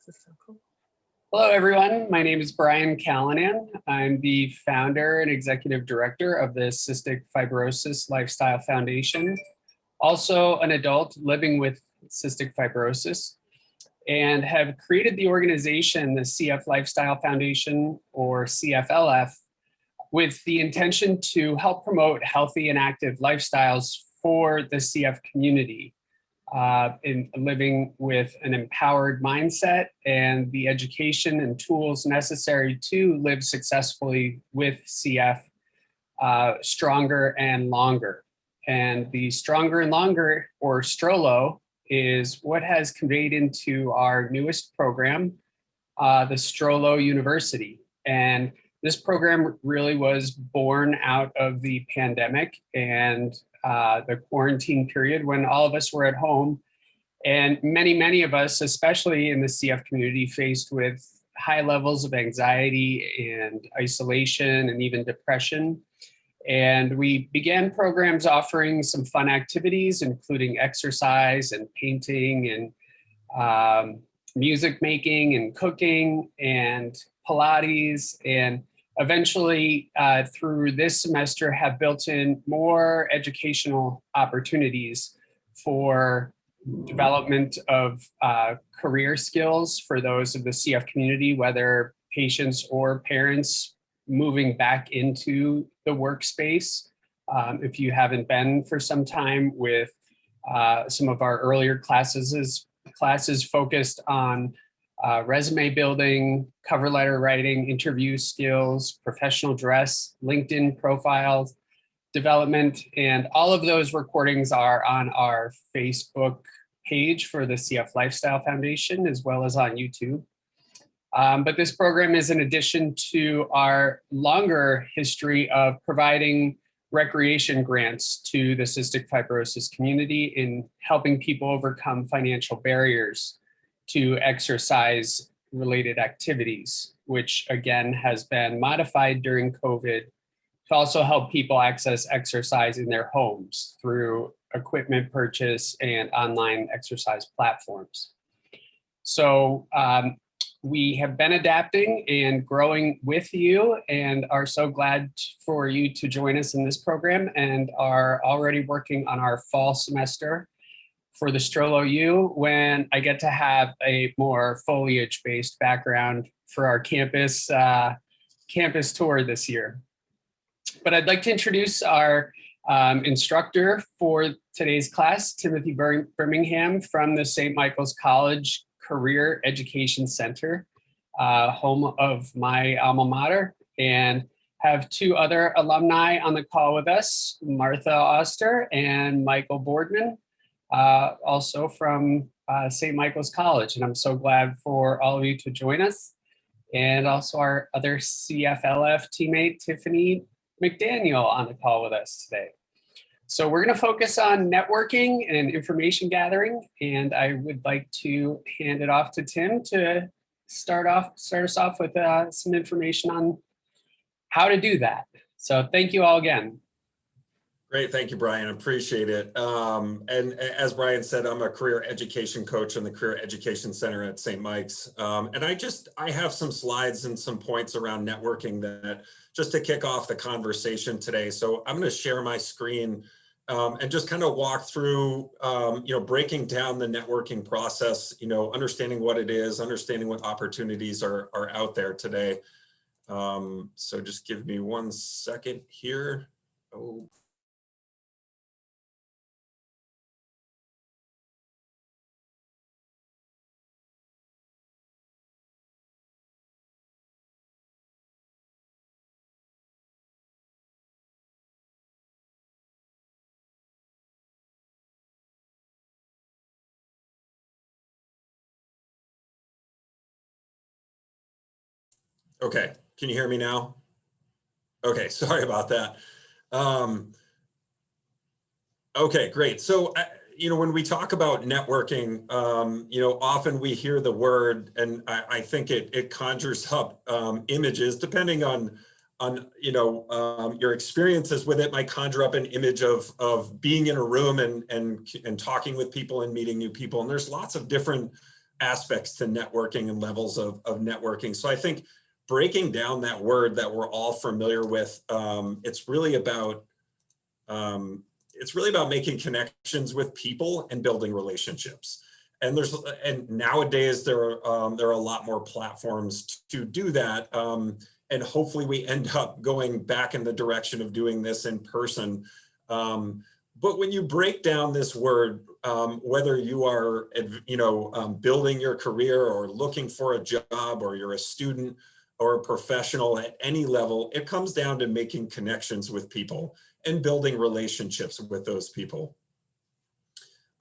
This is so cool. Hello, everyone. My name is Brian Callanan. I'm the founder and executive director of the Cystic Fibrosis Lifestyle Foundation, also an adult living with cystic fibrosis, and have created the organization, the CF Lifestyle Foundation, or CFLF, with the intention to help promote healthy and active lifestyles for the CF community. In living with an empowered mindset and the education and tools necessary to live successfully with CF stronger and longer. And the stronger and longer, or Strolo, is what has conveyed into our newest program, the Strolo University. And this program really was born out of the pandemic and the quarantine period when all of us were at home. And many of us, especially in the CF community, faced with high levels of anxiety and isolation and even depression. And we began programs offering some fun activities, including exercise and painting and music making and cooking and Pilates, and eventually through this semester have built in more educational opportunities for development of career skills for those of the CF community, whether patients or parents moving back into the workspace. If you haven't been for some time, with some of our earlier classes focused on resume building, cover letter writing, interview skills, professional dress, LinkedIn profiles, development, and all of those recordings are on our Facebook page for the CF Lifestyle Foundation, as well as on YouTube. But this program is in addition to our longer history of providing recreation grants to the cystic fibrosis community in helping people overcome financial barriers to exercise-related activities, which again has been modified during COVID to also help people access exercise in their homes through equipment purchase and online exercise platforms. So we have been adapting and growing with you and are so glad for you to join us in this program, and are already working on our fall semester for the Strolo U, when I get to have a more foliage-based background for our campus tour this year. But I'd like to introduce our instructor for today's class, Timothy Birmingham from the St. Michael's College Career Education Center, home of my alma mater, and have two other alumni on the call with us, Martha Oster and Michael Boardman, also from St. Michael's College. And I'm so glad for all of you to join us. And also our other CFLF teammate, Tiffany McDaniel, on the call with us today. So we're going to focus on networking and information gathering, and I would like to hand it off to Tim to start us off with some information on how to do that. So thank you all again. Great, thank you, Brian. Appreciate it. And as Brian said, I'm a career education coach in the Career Education Center at St. Mike's. And I have some slides and some points around networking that just to kick off the conversation today. So I'm going to share my screen and just kind of walk through, breaking down the networking process, understanding what it is, understanding what opportunities are out there today. So just give me 1 second here. Oh. Okay, can you hear me now? Okay, sorry about that. Okay, great. So, when we talk about networking, often we hear the word, and I think it conjures up images, depending on your experiences with it, might conjure up an image of being in a room and talking with people and meeting new people. And there's lots of different aspects to networking and levels of networking. So I think breaking down that word that we're all familiar with, it's really about making connections with people and building relationships. And nowadays there are a lot more platforms to do that. And hopefully we end up going back in the direction of doing this in person. But when you break down this word, whether you are, building your career or looking for a job, or you're a student or a professional at any level, it comes down to making connections with people and building relationships with those people.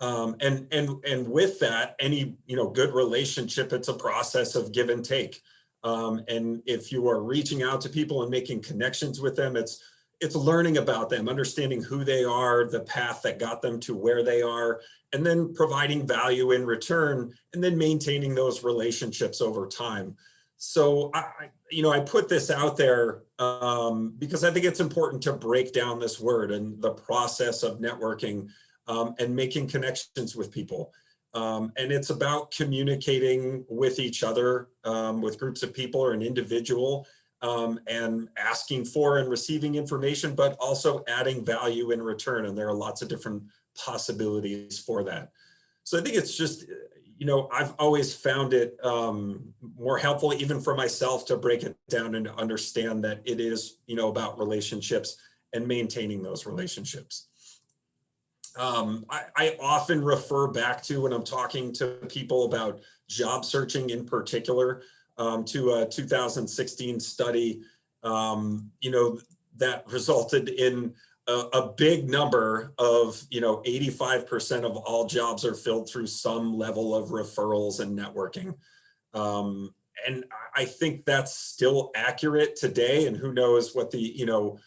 And with that, any good relationship, it's a process of give and take. And if you are reaching out to people and making connections with them, it's learning about them, understanding who they are, the path that got them to where they are, and then providing value in return, and then maintaining those relationships over time. So I put this out there because I think it's important to break down this word and the process of networking and making connections with people. And it's about communicating with each other, with groups of people or an individual, and asking for and receiving information, but also adding value in return. And there are lots of different possibilities for that. So I think it's just, I've always found it more helpful, even for myself, to break it down and to understand that it is, about relationships and maintaining those relationships. I often refer back to, when I'm talking to people about job searching in particular, to a 2016 study, that resulted in a big number of, 85% of all jobs are filled through some level of referrals and networking. And I think that's still accurate today, and who knows what the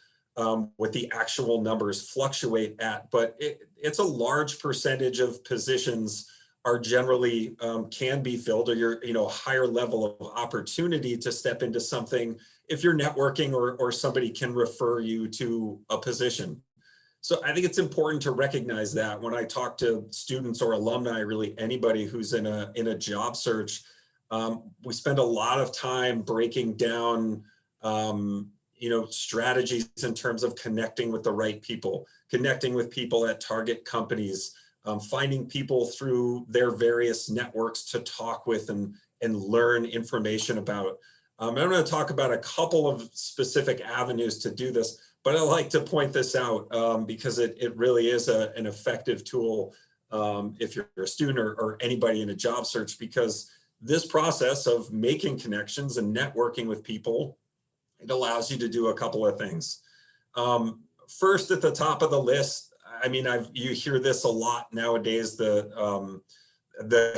actual numbers fluctuate at, but it's a large percentage of positions are generally can be filled, or you're higher level of opportunity to step into something if you're networking or somebody can refer you to a position. So I think it's important to recognize that when I talk to students or alumni, really anybody who's in a job search, we spend a lot of time breaking down strategies in terms of connecting with the right people, connecting with people at target companies, finding people through their various networks to talk with and learn information about. I'm going to talk about a couple of specific avenues to do this, but I like to point this out because it really is an effective tool if you're a student or anybody in a job search, because this process of making connections and networking with people, it allows you to do a couple of things. First, at the top of the list, I mean, you hear this a lot nowadays, the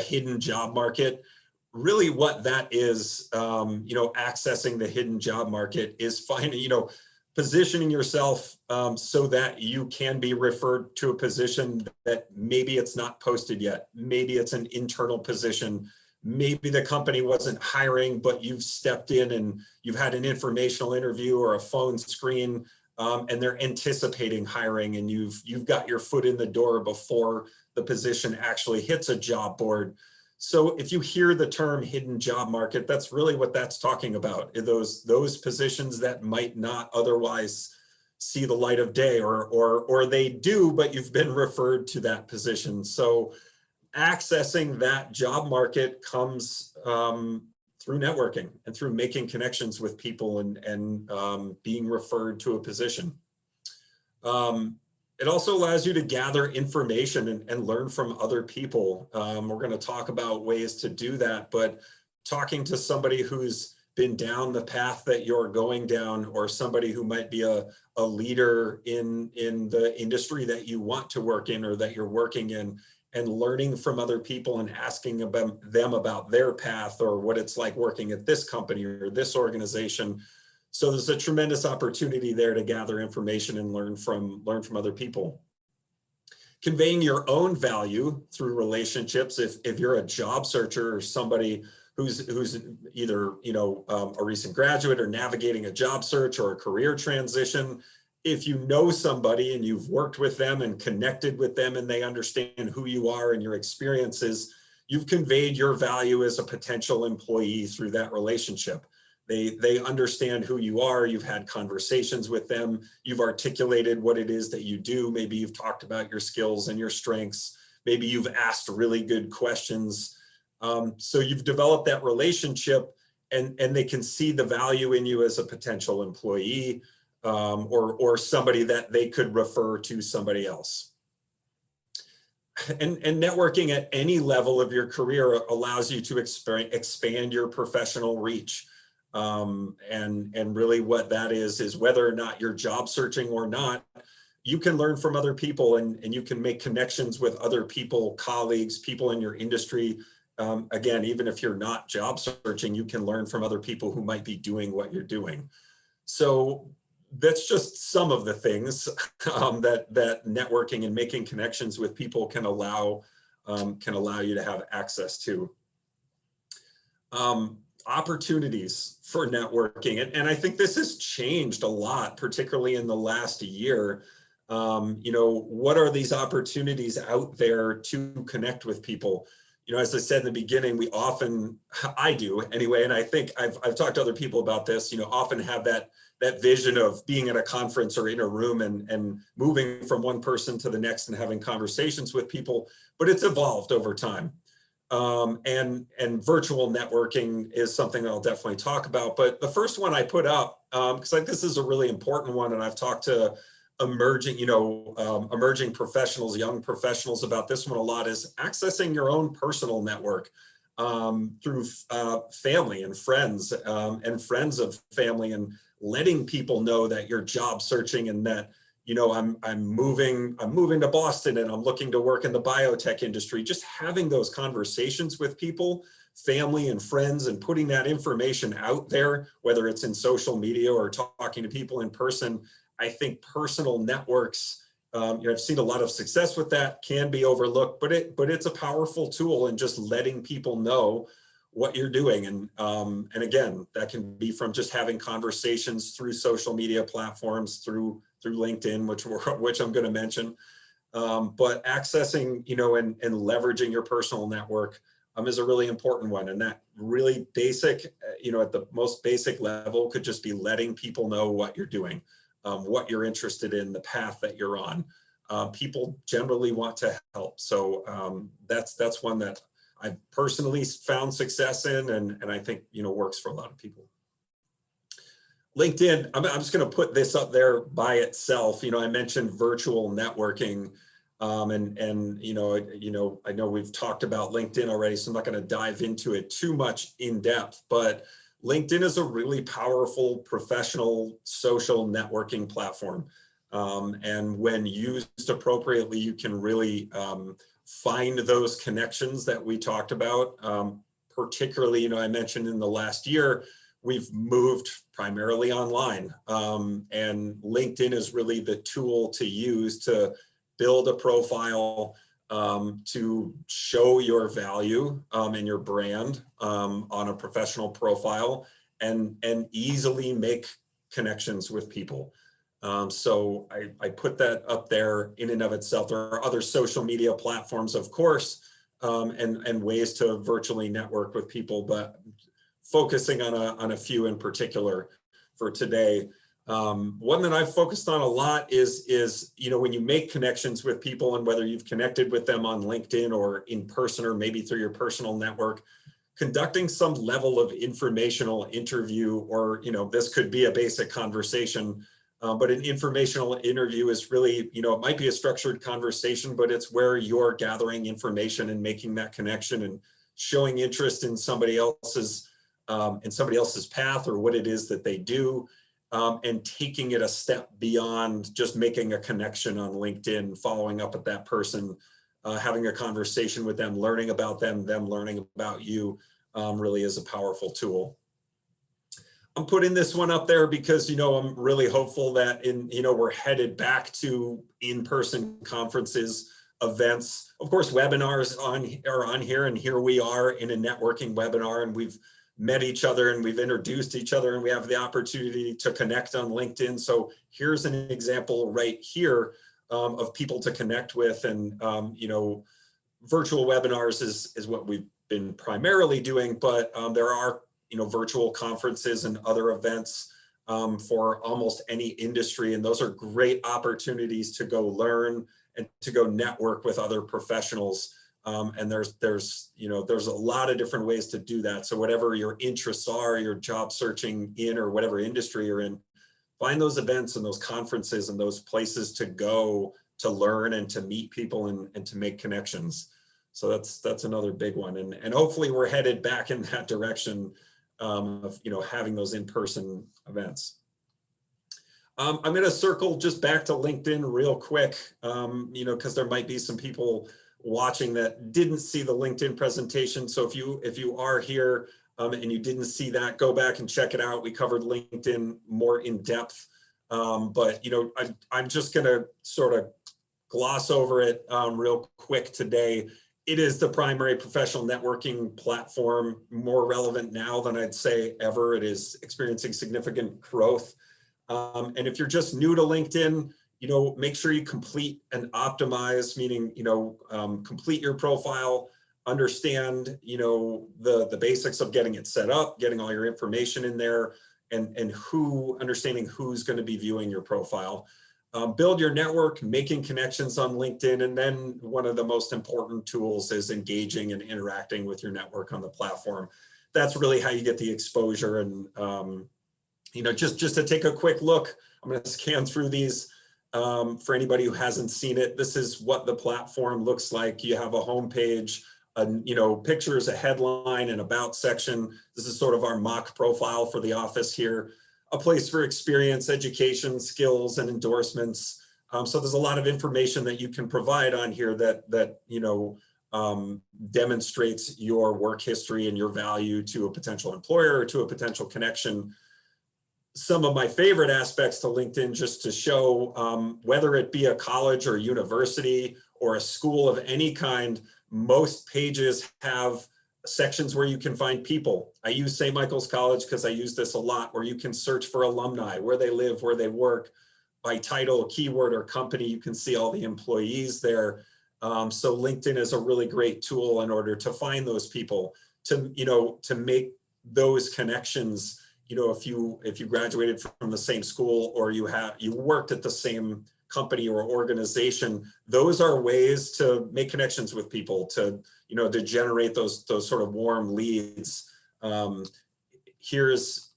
hidden job market. Really what that is, accessing the hidden job market is finding, positioning yourself so that you can be referred to a position that maybe it's not posted yet. Maybe it's an internal position. Maybe the company wasn't hiring, but you've stepped in and you've had an informational interview or a phone screen, and they're anticipating hiring, and you've got your foot in the door before the position actually hits a job board. So if you hear the term hidden job market, that's really what that's talking about. Those positions that might not otherwise see the light of day, or they do, but you've been referred to that position. So accessing that job market comes through networking and through making connections with people and being referred to a position. It also allows you to gather information and learn from other people. We're going to talk about ways to do that, but talking to somebody who's been down the path that you're going down, or somebody who might be a leader in the industry that you want to work in or that you're working in, and learning from other people and asking them about their path or what it's like working at this company or this organization. So there's a tremendous opportunity there to gather information and learn from other people. Conveying your own value through relationships. If you're a job searcher or somebody who's either a recent graduate or navigating a job search or a career transition, if you know somebody and you've worked with them and connected with them and they understand who you are and your experiences, you've conveyed your value as a potential employee through that relationship. They understand who you are. You've had conversations with them. You've articulated what it is that you do. Maybe you've talked about your skills and your strengths. Maybe you've asked really good questions. So you've developed that relationship, and they can see the value in you as a potential employee, or somebody that they could refer to somebody else. And networking at any level of your career allows you to expand your professional reach. And really what that is whether or not you're job searching or not, you can learn from other people, and you can make connections with other people, colleagues, people in your industry. Again, even if you're not job searching, you can learn from other people who might be doing what you're doing. So that's just some of the things that networking and making connections with people can allow you to have access to. Opportunities for networking. And I think this has changed a lot, particularly in the last year. What are these opportunities out there to connect with people? As I said in the beginning, I do anyway, and I think I've talked to other people about this, often have that vision of being at a conference or in a room and moving from one person to the next and having conversations with people, but it's evolved over time. And virtual networking is something that I'll definitely talk about. But the first one I put up, because I think this is a really important one, and I've talked to emerging professionals, young professionals about this one a lot, is accessing your own personal network through family and friends of family, and letting people know that you're job searching, and that I'm moving to Boston and I'm looking to work in the biotech industry. Just having those conversations with people, family and friends, and putting that information out there, whether it's in social media or talking to people in person. I think personal networks, I've seen a lot of success with that, can be overlooked, but it's a powerful tool in just letting people know what you're doing. And again, that can be from just having conversations through social media platforms, through LinkedIn, which I'm going to mention, but accessing, and leveraging your personal network is a really important one. And that really basic, at the most basic level, could just be letting people know what you're doing, what you're interested in, the path that you're on. People generally want to help. So that's one that I've personally found success in, and I think, works for a lot of people. LinkedIn, I'm just going to put this up there by itself. I mentioned virtual networking, I know we've talked about LinkedIn already, so I'm not going to dive into it too much in depth, but LinkedIn is a really powerful professional social networking platform. And when used appropriately, you can really find those connections that we talked about. Particularly, I mentioned in the last year, we've moved primarily online, and LinkedIn is really the tool to use to build a profile, to show your value and your brand on a professional profile, and easily make connections with people. So I put that up there in and of itself. There are other social media platforms, of course, and ways to virtually network with people, but focusing on a few in particular for today. One that I've focused on a lot is when you make connections with people, and whether you've connected with them on LinkedIn or in person, or maybe through your personal network, conducting some level of informational interview, or this could be a basic conversation, but an informational interview is really, it might be a structured conversation, but it's where you're gathering information and making that connection and showing interest in somebody else's path, or what it is that they do, and taking it a step beyond just making a connection on LinkedIn, following up with that person, having a conversation with them, learning about them learning about you, really is a powerful tool. I'm putting this one up there because, I'm really hopeful that we're headed back to in-person conferences, events. Of course, webinars are on here, and here we are in a networking webinar, and we've met each other and we've introduced each other, and we have the opportunity to connect on LinkedIn. So here's an example right here of people to connect with, and virtual webinars is what we've been primarily doing, but there are, virtual conferences and other events for almost any industry. And those are great opportunities to go learn and to go network with other professionals. And there's a lot of different ways to do that. So whatever your interests are, your job searching in, or whatever industry you're in, find those events and those conferences and those places to go to learn and to meet people and to make connections. So that's another big one. And hopefully we're headed back in that direction of, having those in-person events. I'm going to circle just back to LinkedIn real quick, because there might be some people watching that didn't see the LinkedIn presentation. So if you are here and you didn't see that, go back and check it out. We covered LinkedIn more in depth, but I'm just going to sort of gloss over it real quick today. It is the primary professional networking platform, more relevant now than I'd say ever. It is experiencing significant growth. And if you're just new to LinkedIn, make sure you complete and optimize, meaning, complete your profile, understand, the basics of getting it set up, getting all your information in there, and understanding who's going to be viewing your profile. Build your network, making connections on LinkedIn. And then one of the most important tools is engaging and interacting with your network on the platform. That's really how you get the exposure. And, just to take a quick look, I'm going to scan through these for anybody who hasn't seen it. This is what the platform looks like. You have a homepage, pictures, a headline, and about section. This is sort of our mock profile for the office here. A place for experience, education, skills, and endorsements. So there's a lot of information that you can provide on here that demonstrates your work history and your value to a potential employer or to a potential connection. Some of my favorite aspects to LinkedIn, just to show whether it be a college or university or a school of any kind, most pages have sections where you can find people. I use St. Michael's College because I use this a lot, where you can search for alumni, where they live, where they work, by title, keyword, or company. You can see all the employees there. So LinkedIn is a really great tool in order to find those people, to make those connections. If you graduated from the same school, or you worked at the same company or organization, those are ways to make connections with people, to generate those sort of warm leads. Here's,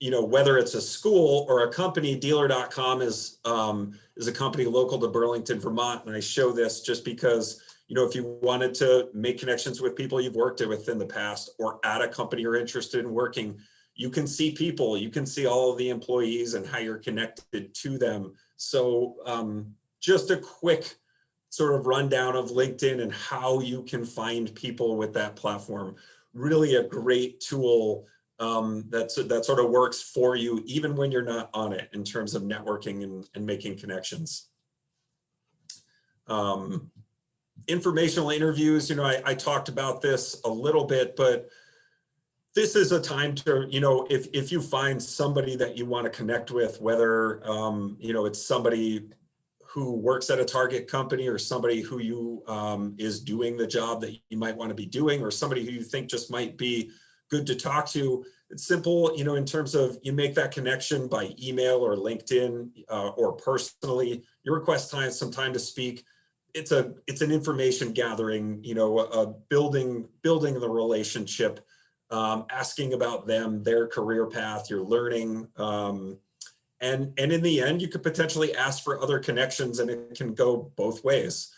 whether it's a school or a company. Dealer.com is a company local to Burlington, Vermont, and I show this just because if you wanted to make connections with people you've worked with in the past, or at a company you're interested in working, you can see people, you can see all of the employees and how you're connected to them. So just a quick sort of rundown of LinkedIn and how you can find people with that platform. Really a great tool that sort of works for you, even when you're not on it, in terms of networking and making connections. Informational interviews, I talked about this a little bit, but this is a time to, if you find somebody that you want to connect with, whether, it's somebody who works at a target company, or somebody who is doing the job that you might want to be doing, or somebody who you think just might be good to talk to. It's simple, in terms of, you make that connection by email or LinkedIn or personally. You request some time to speak. It's an information gathering, building the relationship. Asking about them, their career path, your learning, and in the end, you could potentially ask for other connections, and it can go both ways.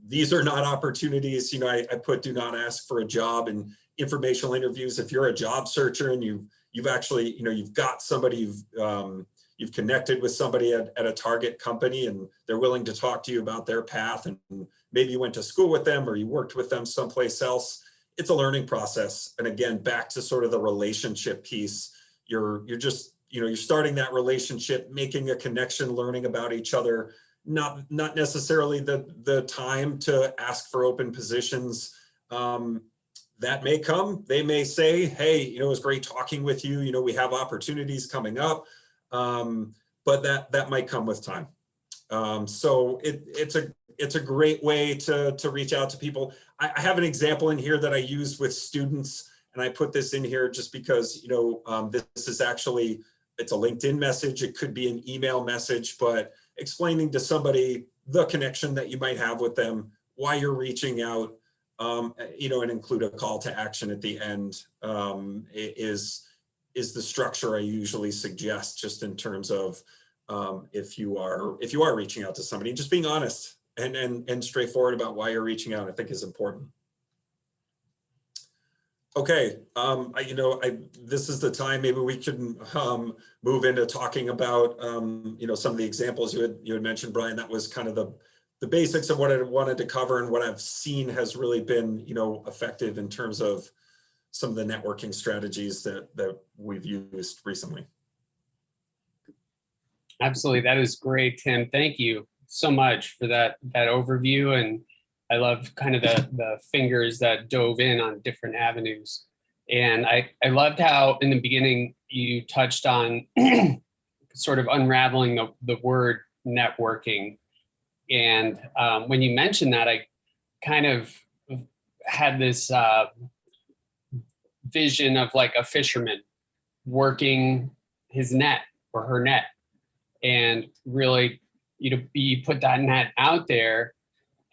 These are not opportunities, I put do not ask for a job and informational interviews. If you're a job searcher and you've actually, you've got somebody, you've connected with somebody at a target company, and they're willing to talk to you about their path, and maybe you went to school with them or you worked with them someplace else. It's a learning process. And again, back to sort of the relationship piece, you're just, you're starting that relationship, making a connection, learning about each other, not necessarily the time to ask for open positions. That may come. They may say, hey, it was great talking with you. We have opportunities coming up, but that might come with time. So it's a a great way to reach out to people. I have an example in here that I use with students, and I put this in here just because, this is actually, it's a LinkedIn message. It could be an email message, but explaining to somebody the connection that you might have with them, why you're reaching out, and include a call to action at the end, is the structure I usually suggest, just in terms of if you are reaching out to somebody, just being honest and straightforward about why you're reaching out, I think is important. Okay, this is the time maybe we can move into talking about some of the examples you had mentioned, Brian. That was kind of the basics of what I wanted to cover, and what I've seen has really been effective in terms of some of the networking strategies that we've used recently. Absolutely, that is great, Tim. Thank you so much for that overview, and I love kind of the fingers that dove in on different avenues. And I loved how in the beginning you touched on sort of unraveling the word networking. And when you mentioned that, I kind of had this vision of like a fisherman working his net or her net. And really, you put that net out there,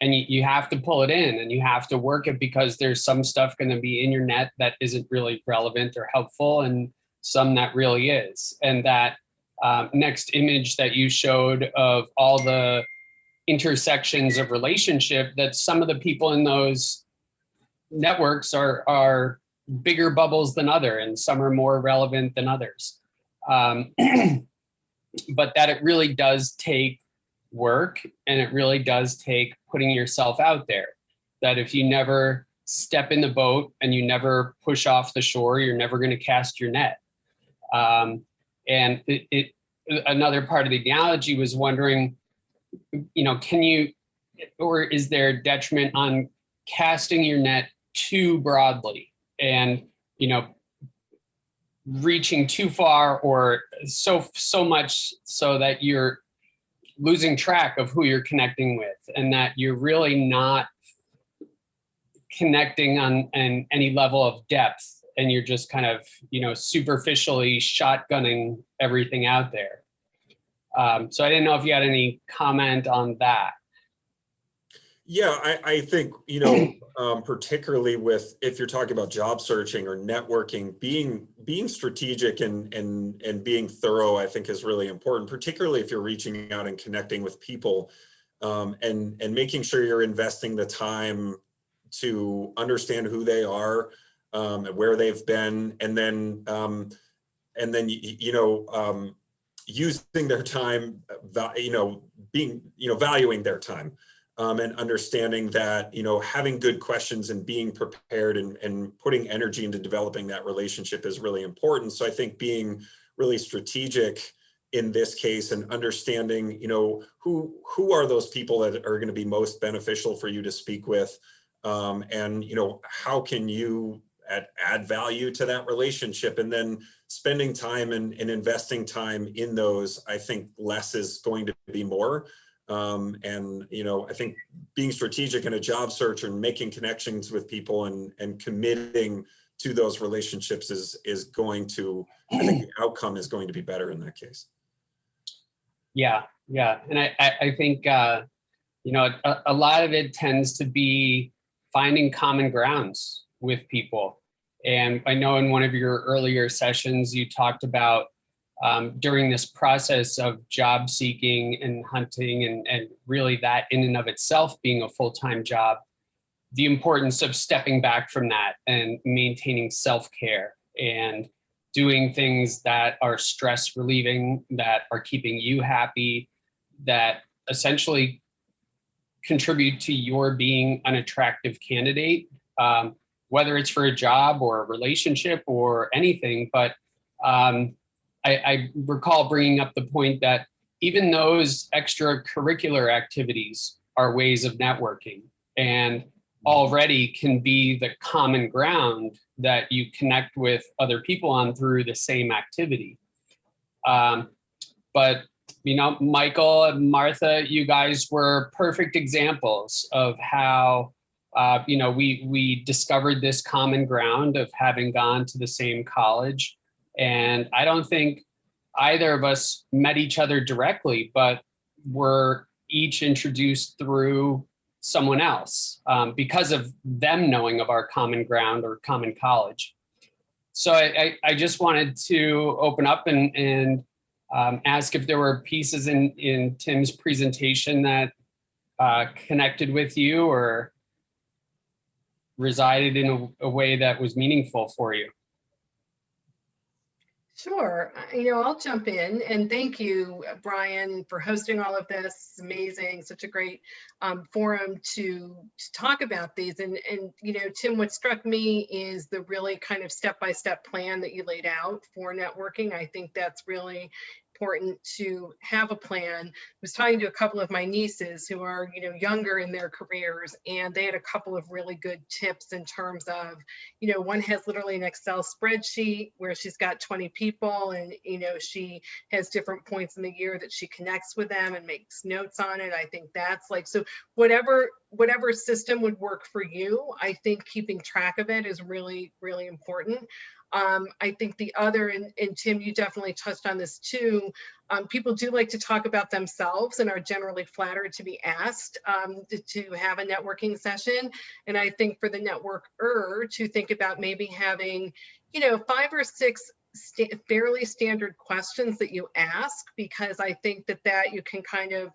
and you have to pull it in, and you have to work it, because there's some stuff going to be in your net that isn't really relevant or helpful, and some that really is. And that next image that you showed of all the intersections of relationship, that some of the people in those networks are bigger bubbles than other, and some are more relevant than others. But that it really does take work, and it really does take putting yourself out there. That if you never step in the boat and you never push off the shore, you're never going to cast your net. And another part of the analogy was wondering, can you, or is there a detriment on casting your net too broadly and, reaching too far, or so much so that you're losing track of who you're connecting with, and that you're really not connecting on any level of depth, and you're just kind of, superficially shotgunning everything out there. So I didn't know if you had any comment on that. Yeah, I think, particularly if you're talking about job searching or networking, being strategic and being thorough, I think is really important, particularly if you're reaching out and connecting with people, and making sure you're investing the time to understand who they are, and where they've been, and then using their time, valuing their time. And understanding that, having good questions and being prepared and putting energy into developing that relationship is really important. So I think being really strategic in this case, and understanding, who are those people that are going to be most beneficial for you to speak with, and how can you add value to that relationship, and then spending time and investing time in those. I think less is going to be more. I think being strategic in a job search and making connections with people and committing to those relationships is going to, I think the outcome is going to be better in that case. Yeah. And I think, a lot of it tends to be finding common grounds with people. And I know in one of your earlier sessions, you talked about during this process of job seeking and hunting, and really that in and of itself being a full-time job, the importance of stepping back from that and maintaining self-care and doing things that are stress relieving, that are keeping you happy, that essentially contribute to your being an attractive candidate, whether it's for a job or a relationship or anything. But I recall bringing up the point that even those extracurricular activities are ways of networking, and already can be the common ground that you connect with other people on through the same activity. But Michael and Martha, you guys were perfect examples of how, we discovered this common ground of having gone to the same college. And I don't think either of us met each other directly, but were each introduced through someone else because of them knowing of our common ground or common college. So I just wanted to open up and ask if there were pieces in Tim's presentation that connected with you or resided in a way that was meaningful for you. Sure. I'll jump in, and thank you, Brian, for hosting all of this. It's amazing, such a great forum to talk about these. And Tim, what struck me is the really kind of step-by-step plan that you laid out for networking. I think that's really important to have a plan. I was talking to a couple of my nieces who are, younger in their careers, and they had a couple of really good tips in terms of, one has literally an Excel spreadsheet where she's got 20 people, and, she has different points in the year that she connects with them and makes notes on it. I think that's so whatever system would work for you, I think keeping track of it is really, really important. I think the other, and Tim, you definitely touched on this too, people do like to talk about themselves and are generally flattered to be asked to have a networking session. And I think for the networker to think about maybe having, 5 or 6 fairly standard questions that you ask, because I think that you can kind of,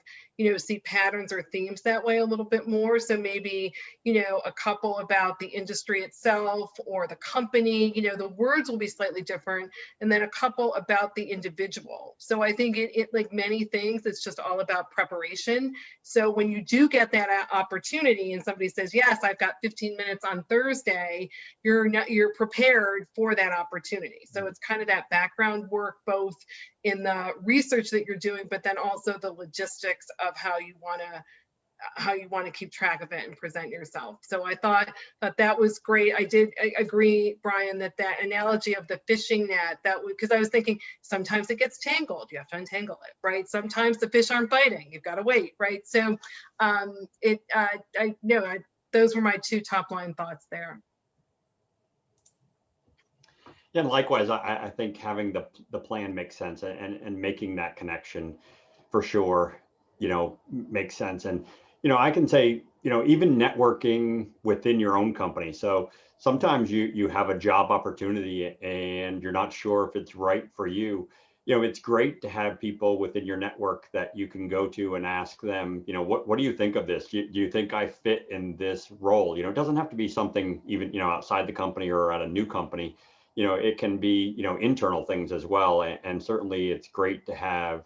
see patterns or themes that way a little bit more. So maybe, a couple about the industry itself or the company, the words will be slightly different, and then a couple about the individual. So I think it like many things, it's just all about preparation. So when you do get that opportunity and somebody says, yes, I've got 15 minutes on Thursday, you're prepared for that opportunity. So it's kind of that background work, both in the research that you're doing, but then also the logistics of how you want to keep track of it and present yourself. So I thought that was great. I agree, Brian, that analogy of the fishing net, because I was thinking sometimes it gets tangled, you have to untangle it, right? Sometimes the fish aren't biting, you've got to wait, right? So those were my 2 top line thoughts there. Yeah, and likewise, I think having the plan makes sense, and making that connection for sure, makes sense. And, I can say, even networking within your own company. So sometimes you have a job opportunity and you're not sure if it's right for you. It's great to have people within your network that you can go to and ask them, what do you think of this? Do you think I fit in this role? It doesn't have to be something even, outside the company or at a new company. It can be, internal things as well. And certainly it's great to have,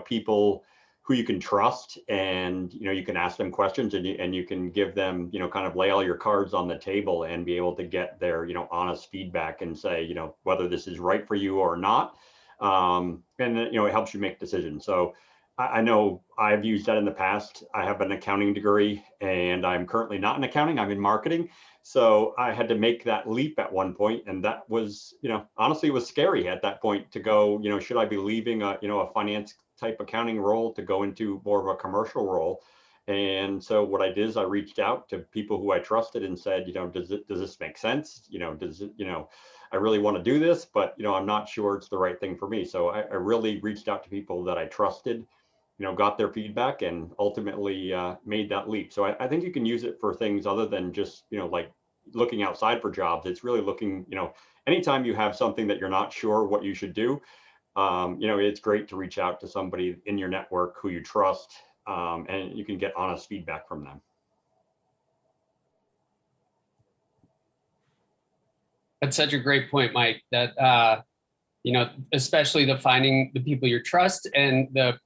people who you can trust, and, you can ask them questions, and you can give them, kind of lay all your cards on the table and be able to get their, honest feedback and say, whether this is right for you or not. And, it helps you make decisions. So I know I've used that in the past. I have an accounting degree, and I'm currently not in accounting, I'm in marketing. So I had to make that leap at one point, and that was, honestly, it was scary at that point to go, should I be leaving a finance type accounting role to go into more of a commercial role? And so what I did is I reached out to people who I trusted and said, does this make sense? I really want to do this, but, I'm not sure it's the right thing for me. So I really reached out to people that I trusted, got their feedback, and ultimately made that leap. So I think you can use it for things other than just, like looking outside for jobs. It's really looking, anytime you have something that you're not sure what you should do, it's great to reach out to somebody in your network who you trust, and you can get honest feedback from them. That's such a great point, Mike, that, especially the finding the people you trust and the,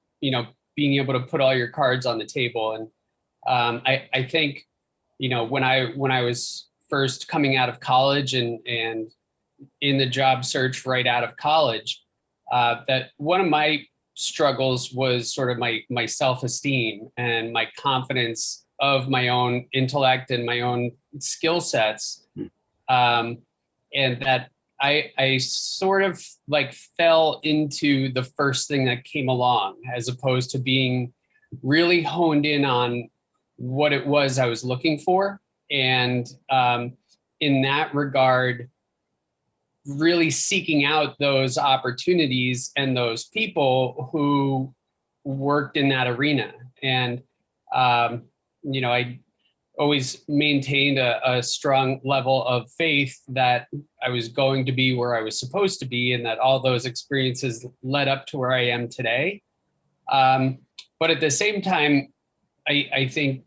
being able to put all your cards on the table. And I think, when I was first coming out of college and in the job search right out of college, that one of my struggles was sort of my self-esteem and my confidence of my own intellect and my own skill sets. And that I sort of like fell into the first thing that came along, as opposed to being really honed in on what it was I was looking for. And in that regard, really seeking out those opportunities and those people who worked in that arena. And, I always maintained a strong level of faith that I was going to be where I was supposed to be, and that all those experiences led up to where I am today. But at the same time, I think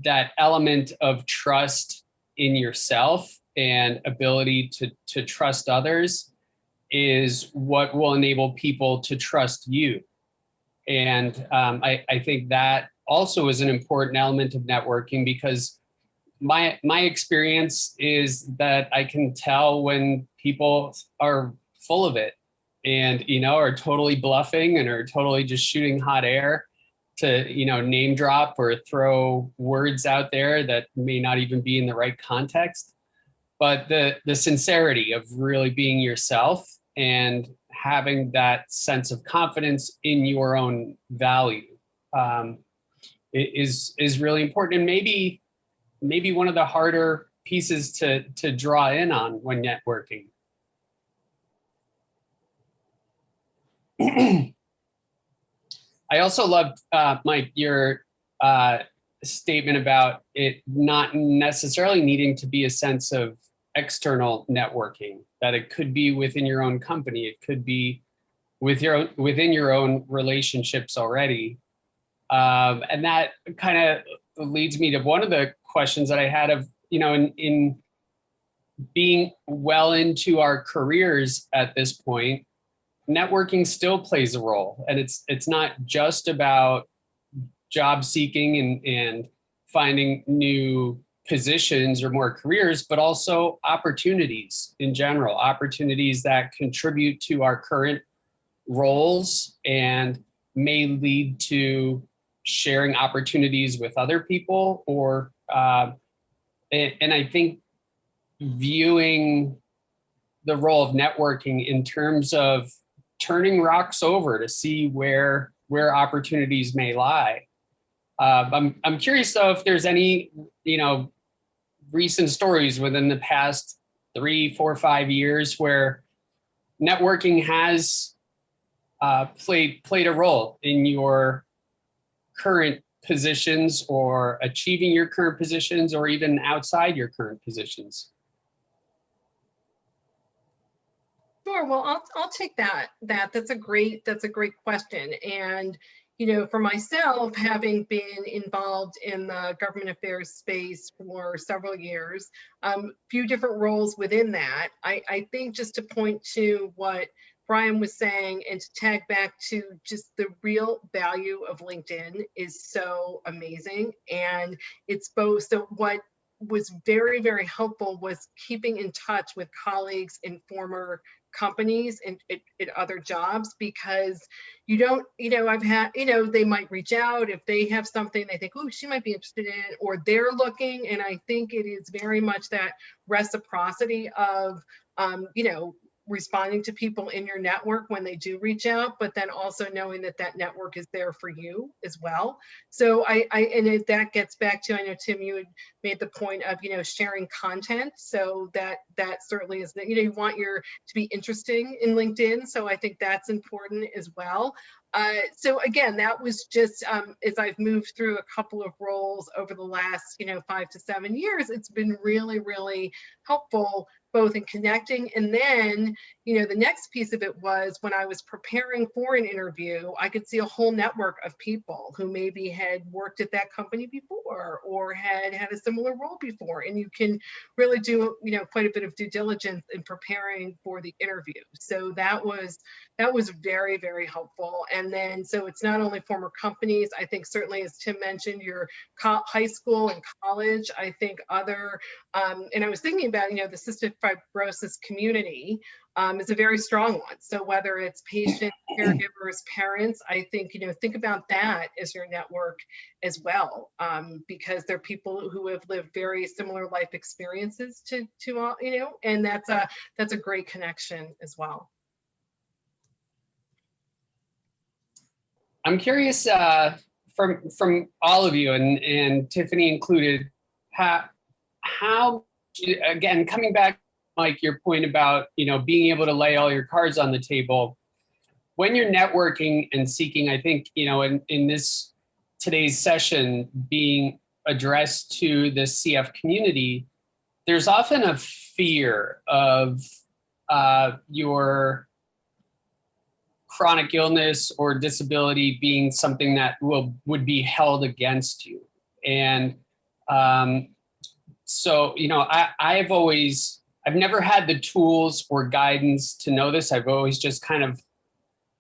that element of trust in yourself and ability to trust others is what will enable people to trust you. And I think that also is an important element of networking, because my experience is that I can tell when people are full of it and, are totally bluffing and are totally just shooting hot air to, name drop or throw words out there that may not even be in the right context. But the sincerity of really being yourself and having that sense of confidence in your own value is really important, and maybe one of the harder pieces to draw in on when networking. I also loved, Mike, your statement about it not necessarily needing to be a sense of external networking, that it could be within your own company, it could be within your own relationships already. And that kind of leads me to one of the questions that I had of, in being well into our careers at this point, networking still plays a role. And it's not just about job seeking and finding new positions or more careers, but also opportunities in general, opportunities that contribute to our current roles and may lead to sharing opportunities with other people, or and I think viewing the role of networking in terms of turning rocks over to see where opportunities may lie. I'm curious though if there's any recent stories within the past 3, 4, 5 years where networking has played a role in your current positions, or achieving your current positions, or even outside your current positions. Sure. Well, I'll take that. That's a great question. And for myself, having been involved in the government affairs space for several years, few different roles within that, I think just to point to what Brian was saying and to tag back to just the real value of LinkedIn is so amazing. And it's both. So what was very, very helpful was keeping in touch with colleagues in former companies and at other jobs, because you don't, I've had, they might reach out if they have something they think, oh, she might be interested in, or they're looking. And I think it is very much that reciprocity of, responding to people in your network when they do reach out, but then also knowing that that network is there for you as well. So that gets back to, I know Tim, you had made the point of, sharing content. So that certainly is, you want to be interesting in LinkedIn. So I think that's important as well. So again, that was just, as I've moved through a couple of roles over the last, 5 to 7 years, it's been really, really helpful, both in connecting. And then, the next piece of it was when I was preparing for an interview, I could see a whole network of people who maybe had worked at that company before, or had a similar role before. And you can really do, quite a bit of due diligence in preparing for the interview. So that was very, very helpful. And And then, so it's not only former companies, I think certainly, as Tim mentioned, your high school and college, I think other, and I was thinking about, the cystic fibrosis community is a very strong one. So whether it's patients, caregivers, parents, I think, think about that as your network as well, because they're people who have lived very similar life experiences to all, and that's a great connection as well. I'm curious from all of you and Tiffany included, how again, coming back, Mike, your point about, being able to lay all your cards on the table, when you're networking and seeking, I think, in this today's session being addressed to the CF community, there's often a fear of your chronic illness or disability being something that would be held against you. And so, I've never had the tools or guidance to know this. I've always just kind of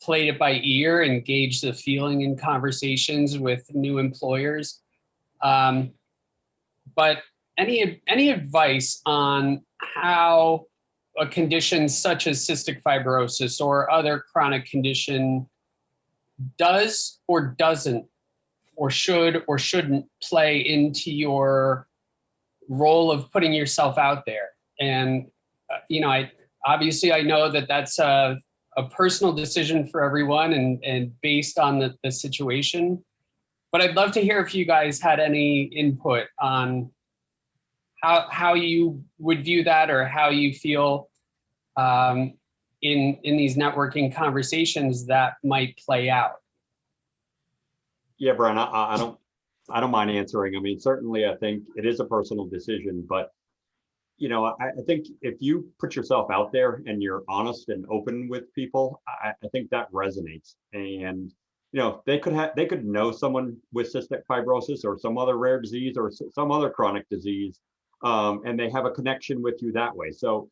played it by ear and gauged the feeling in conversations with new employers. But any advice on how a condition such as cystic fibrosis or other chronic condition does or doesn't, or should or shouldn't play into your role of putting yourself out there? And, I know that that's a personal decision for everyone and based on the situation, but I'd love to hear if you guys had any input on how you would view that, or how you feel in these networking conversations that might play out. Yeah, Brian, I don't mind answering. I mean, certainly I think it is a personal decision, but I think if you put yourself out there and you're honest and open with people, I think that resonates. And they could know someone with cystic fibrosis or some other rare disease or some other chronic disease, and they have a connection with you that way. So,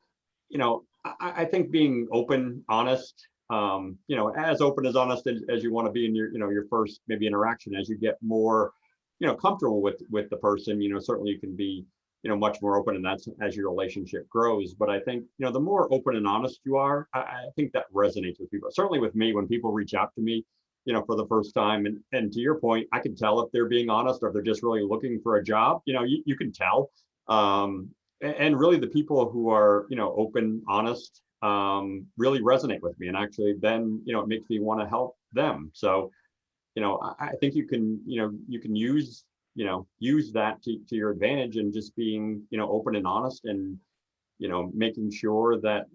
I think being open, honest, as open as honest as you want to be in your first maybe interaction, as you get more, comfortable with the person, certainly you can be, much more open, and that's as your relationship grows. But I think, the more open and honest you are, I think that resonates with people. Certainly with me, when people reach out to me, for the first time, and to your point, I can tell if they're being honest or if they're just really looking for a job. You can tell. And really the people who are, open, honest, really resonate with me. And actually then, it makes me want to help them. So, I think you can use, use that to your advantage, and just being, open and honest, and, making sure that,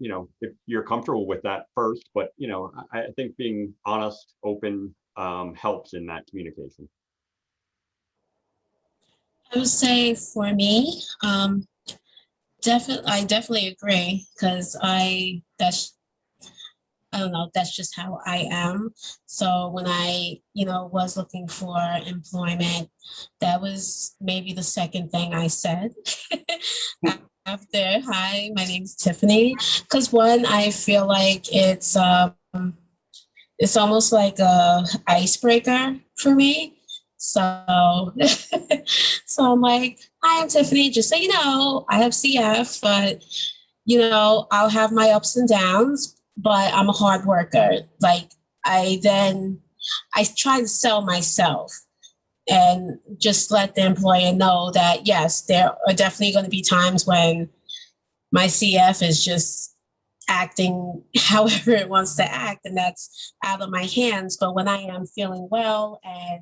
if you're comfortable with that first, but, I think being honest, open, helps in that communication. I would say for me, I definitely agree, because I don't know, that's just how I am. So when I, was looking for employment, that was maybe the second thing I said after, hi, my name's Tiffany. Because one, I feel like it's almost like a icebreaker for me. So, so I'm like, hi, I'm Tiffany. Just so you know, I have CF, but, I'll have my ups and downs, but I'm a hard worker. Like I try to sell myself and just let the employer know that, yes, there are definitely going to be times when my CF is just acting however it wants to act, and that's out of my hands. But when I am feeling well, and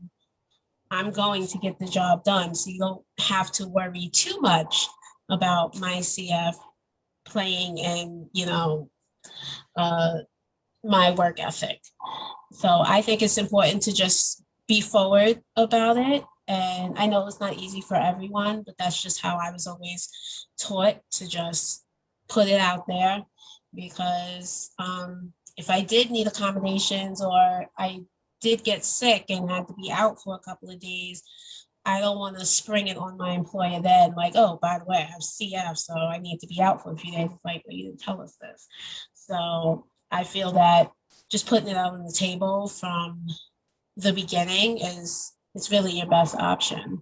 I'm going to get the job done, so you don't have to worry too much about my CF playing in, my work ethic. So I think it's important to just be forward about it. And I know it's not easy for everyone, but that's just how I was always taught, to just put it out there. Because if I did need accommodations, or I did get sick and had to be out for a couple of days, I don't want to spring it on my employer then, like, oh, by the way, I have CF, so I need to be out for a few days. It's like, well, you didn't tell us this. So I feel that just putting it out on the table from the beginning is really your best option.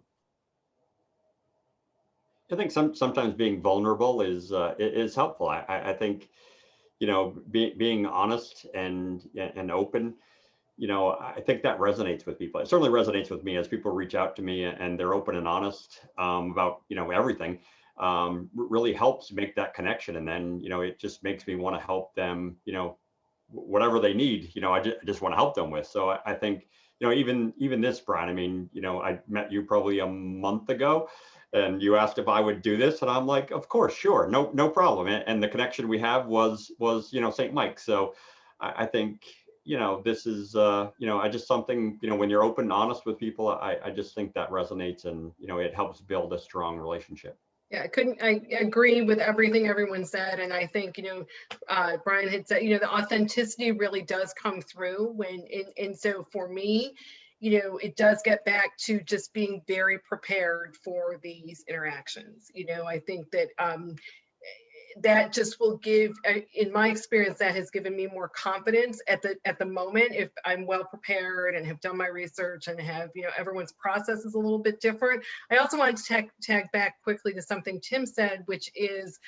I think sometimes being vulnerable is helpful. I think, you know, being honest and open, you know, I think that resonates with people. It certainly resonates with me as people reach out to me and they're open and honest about, you know, everything. Really helps make that connection, and then, you know, it just makes me want to help them, you know, whatever they need, you know, I just want to help them with. So I think, you know, even this, Brian, I mean, you know, I met you probably a month ago and you asked if I would do this, and I'm like, of course, sure, no problem. And the connection we have was, you know, St. Mike's. So I think, you know, this is, you know, I just something, you know, when you're open and honest with people, I just think that resonates, and, you know, it helps build a strong relationship. Yeah, I agree with everything everyone said. And I think, you know, Brian had said, you know, the authenticity really does come through when, and so for me, you know, it does get back to just being very prepared for these interactions. You know, I think that that just will give, in my experience, that has given me more confidence at the moment if I'm well prepared and have done my research and have, you know, everyone's process is a little bit different. I also wanted to tag back quickly to something Tim said, which is,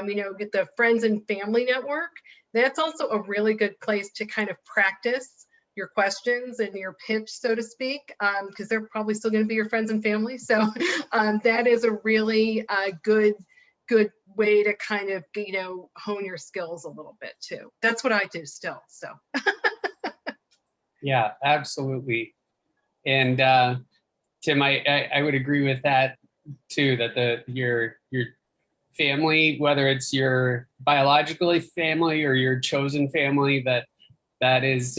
you know, get the friends and family network. That's also a really good place to kind of practice your questions and your pitch, so to speak, because they're probably still going to be your friends and family. So that is a really good way to kind of, you know, hone your skills a little bit too. That's what I do still, so. Yeah, absolutely. And Tim, I would agree with that too, that your family, whether it's your biologically family or your chosen family, that is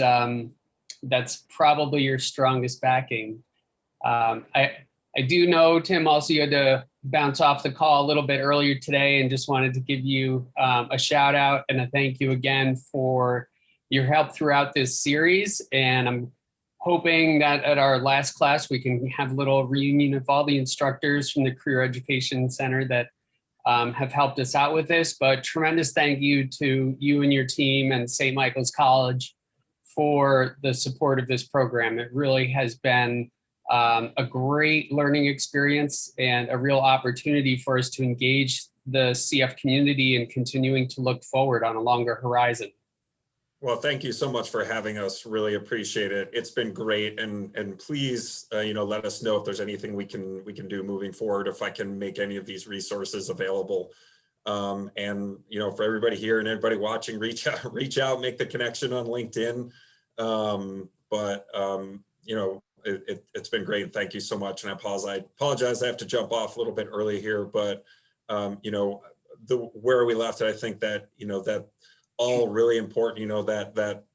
that's probably your strongest backing. I do know, Tim, also you had to bounce off the call a little bit earlier today, and just wanted to give you a shout out and a thank you again for your help throughout this series. And I'm hoping that at our last class, we can have a little reunion of all the instructors from the Career Education Center that have helped us out with this. But tremendous thank you to you and your team and St. Michael's College for the support of this program. It really has been a great learning experience and a real opportunity for us to engage the CF community and continuing to look forward on a longer horizon. Well, thank you so much for having us. Really appreciate it. It's been great, and please, you know, let us know if there's anything we can do moving forward. If I can make any of these resources available, and you know, for everybody here and everybody watching, reach out, make the connection on LinkedIn. You know, it's been great. Thank you so much. And I apologize. I have to jump off a little bit early here, but you know, where we left it, I think that, you know, that all really important, you know, that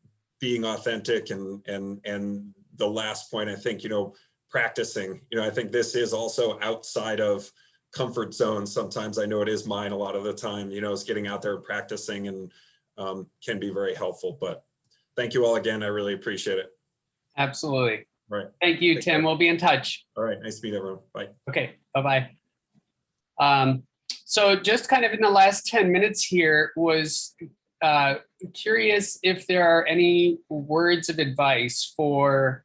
being authentic, and the last point, I think, you know, practicing, you know, I think this is also outside of comfort zone. Sometimes I know it is mine a lot of the time, you know, is getting out there and practicing, and can be very helpful. But thank you all again. I really appreciate it. Absolutely. Right. Thank you, Tim. We'll be in touch. All right. Nice to meet everyone. Bye. Okay. Bye-bye. So just kind of in the last 10 minutes here, was curious if there are any words of advice for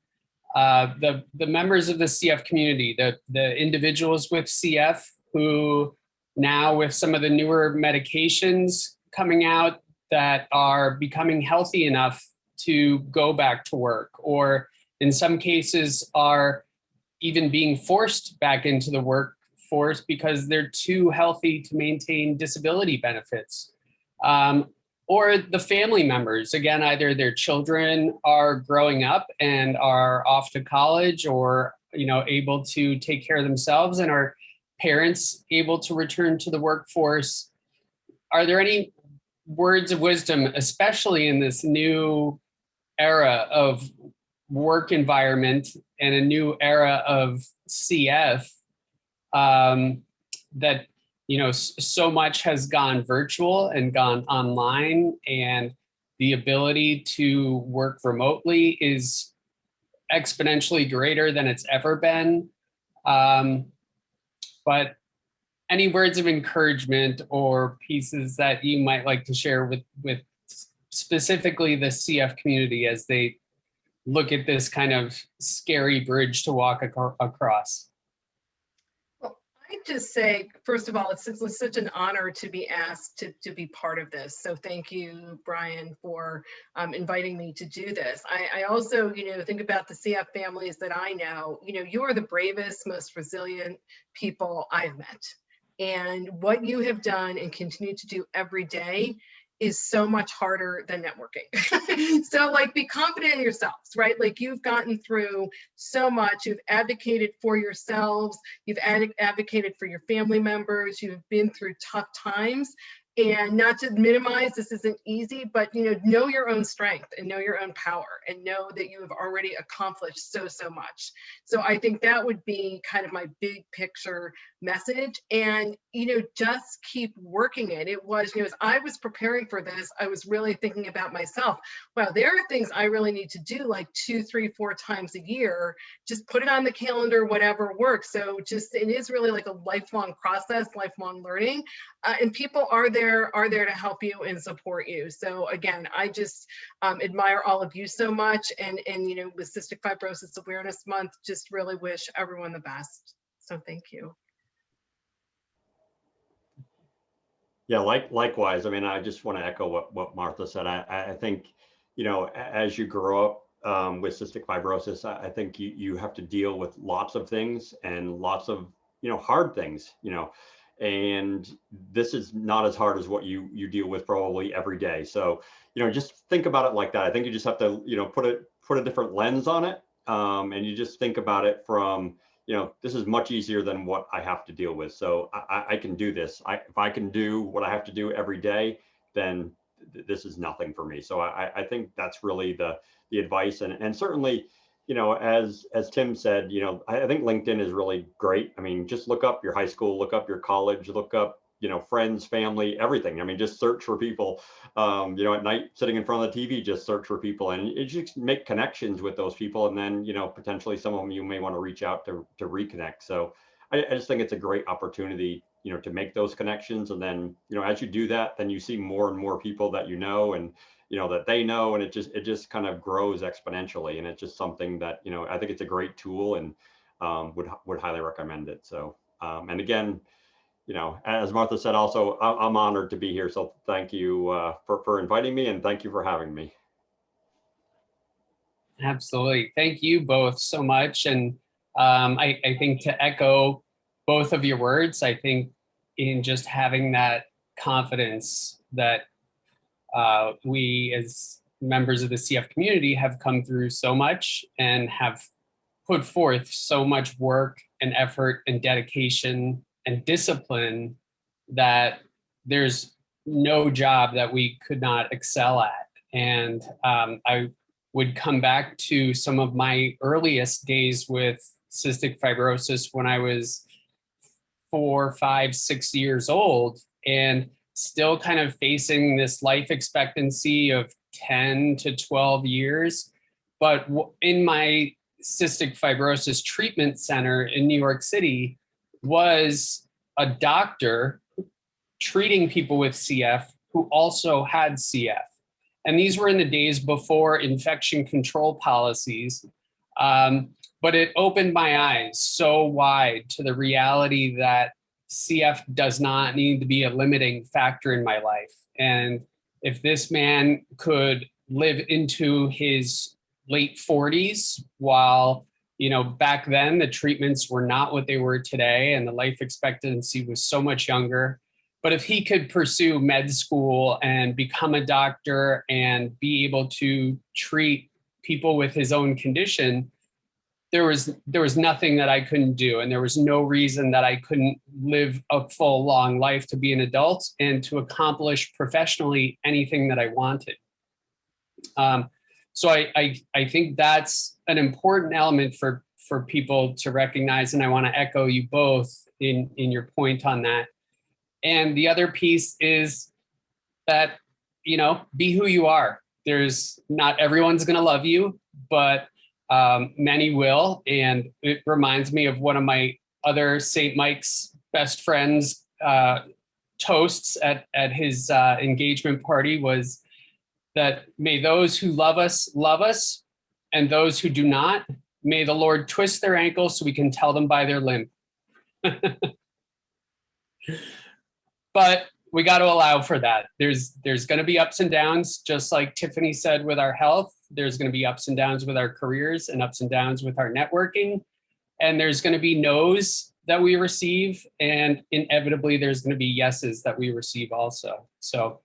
the members of the CF community, the individuals with CF who now, with some of the newer medications coming out, that are becoming healthy enough to go back to work, or in some cases are even being forced back into the workforce because they're too healthy to maintain disability benefits. Or the family members, again, either their children are growing up and are off to college, or, you know, able to take care of themselves, and are parents able to return to the workforce. Are there any words of wisdom, especially in this new era of work environment and a new era of CF, that, you know, so much has gone virtual and gone online, and the ability to work remotely is exponentially greater than it's ever been. But any words of encouragement or pieces that you might like to share with specifically the CF community as they look at this kind of scary bridge to walk across? Well, I just say, first of all, it's such an honor to be asked to be part of this. So thank you, Brian, for inviting me to do this. I also, think about the CF families that I know. You are the bravest, most resilient people I've met. And what you have done and continue to do every day is so much harder than networking. So like, be confident in yourselves, right? Like, you've gotten through so much, you've advocated for yourselves, you've advocated for your family members, you've been through tough times. And not to minimize, this isn't easy, but know your own strength and know your own power and know that you have already accomplished so much. So I think that would be kind of my big picture message. And just keep working it. It was, as I was preparing for this, I was really thinking about myself. Wow, there are things I really need to do like 2, 3, 4 times a year. Just put it on the calendar, whatever works. So it is really like a lifelong process, lifelong learning. And people are there to help you and support you. So again, I just admire all of you so much. And with Cystic Fibrosis Awareness Month, just really wish everyone the best. So thank you. Yeah, likewise. I mean, I just want to echo what Martha said. I think, as you grow up with cystic fibrosis, I think you have to deal with lots of things and lots of, hard things, and this is not as hard as what you deal with probably every day. So, just think about it like that. I think you just have to, put a different lens on it. And you just think about it from, this is much easier than what I have to deal with. So I can do this. If I can do what I have to do every day, then this is nothing for me. So I think that's really the advice. And certainly, as Tim said, I think LinkedIn is really great. I mean, just look up your high school, look up your college, look up, friends, family, everything. I mean, just search for people, at night sitting in front of the TV, just search for people and you just make connections with those people. And then, potentially some of them you may want to reach out to reconnect. So I just think it's a great opportunity, to make those connections. And then, as you do that, then you see more and more people that and that they know, and it just kind of grows exponentially. And it's just something that, I think it's a great tool and would highly recommend it. So, and again, as Martha said, also, I'm honored to be here. So thank you for inviting me, and thank you for having me. Absolutely. Thank you both so much. And I think to echo both of your words, I think in just having that confidence that we as members of the CF community have come through so much and have put forth so much work and effort and dedication and discipline that there's no job that we could not excel at. And I would come back to some of my earliest days with cystic fibrosis when I was 4, 5, 6 years old, and still kind of facing this life expectancy of 10 to 12 years. But in my cystic fibrosis treatment center in New York City was a doctor treating people with CF who also had CF. And these were in the days before infection control policies. But it opened my eyes so wide to the reality that CF does not need to be a limiting factor in my life. And if this man could live into his late 40s, while, back then the treatments were not what they were today and the life expectancy was so much younger. But if he could pursue med school and become a doctor and be able to treat people with his own condition, there was nothing that I couldn't do. And there was no reason that I couldn't live a full, long life to be an adult and to accomplish professionally anything that I wanted. So I think that's an important element for people to recognize. And I want to echo you both in your point on that. And the other piece is that, be who you are. Not everyone's going to love you, but many will. And it reminds me of one of my other St. Mike's best friends toasts at his engagement party was that may those who love us, and those who do not, may the Lord twist their ankles so we can tell them by their limp. But we got to allow for that. There's going to be ups and downs, just like Tiffany said with our health. There's going to be ups and downs with our careers and ups and downs with our networking. And there's going to be no's that we receive. And inevitably, there's going to be yeses that we receive also. So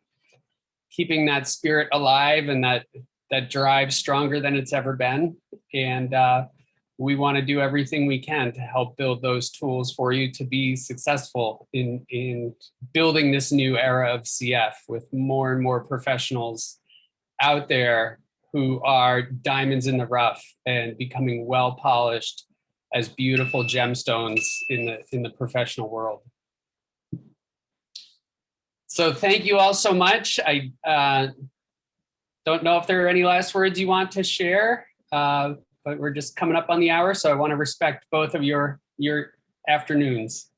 keeping that spirit alive and that drive stronger than it's ever been. And we want to do everything we can to help build those tools for you to be successful in building this new era of CF with more and more professionals out there who are diamonds in the rough and becoming well polished as beautiful gemstones in the professional world. So thank you all so much. I don't know if there are any last words you want to share, but we're just coming up on the hour, so I want to respect both of your afternoons.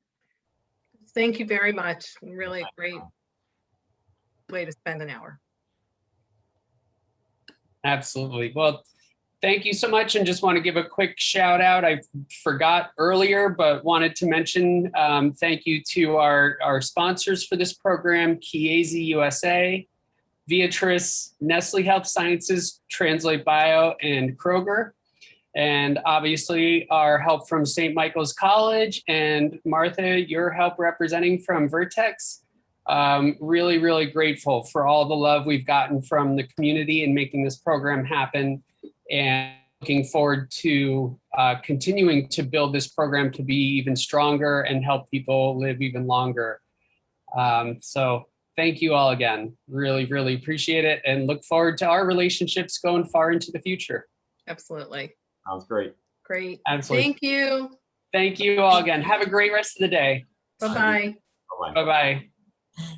Thank you very much. Really a great way to spend an hour. Absolutely. Well, thank you so much. And just want to give a quick shout out. I forgot earlier, but wanted to mention thank you to our sponsors for this program, Chiesi USA, Viatris, Nestle Health Sciences, Translate Bio, and Kroger. And obviously our help from St. Michael's College, and Martha, your help representing from Vertex. Really, really grateful for all the love we've gotten from the community in making this program happen, and looking forward to continuing to build this program to be even stronger and help people live even longer. So thank you all again. Really, really appreciate it, and look forward to our relationships going far into the future. Absolutely. Sounds great. Great. Absolutely. Thank you. Thank you all again. Have a great rest of the day. Bye-bye. Bye-bye. Bye-bye.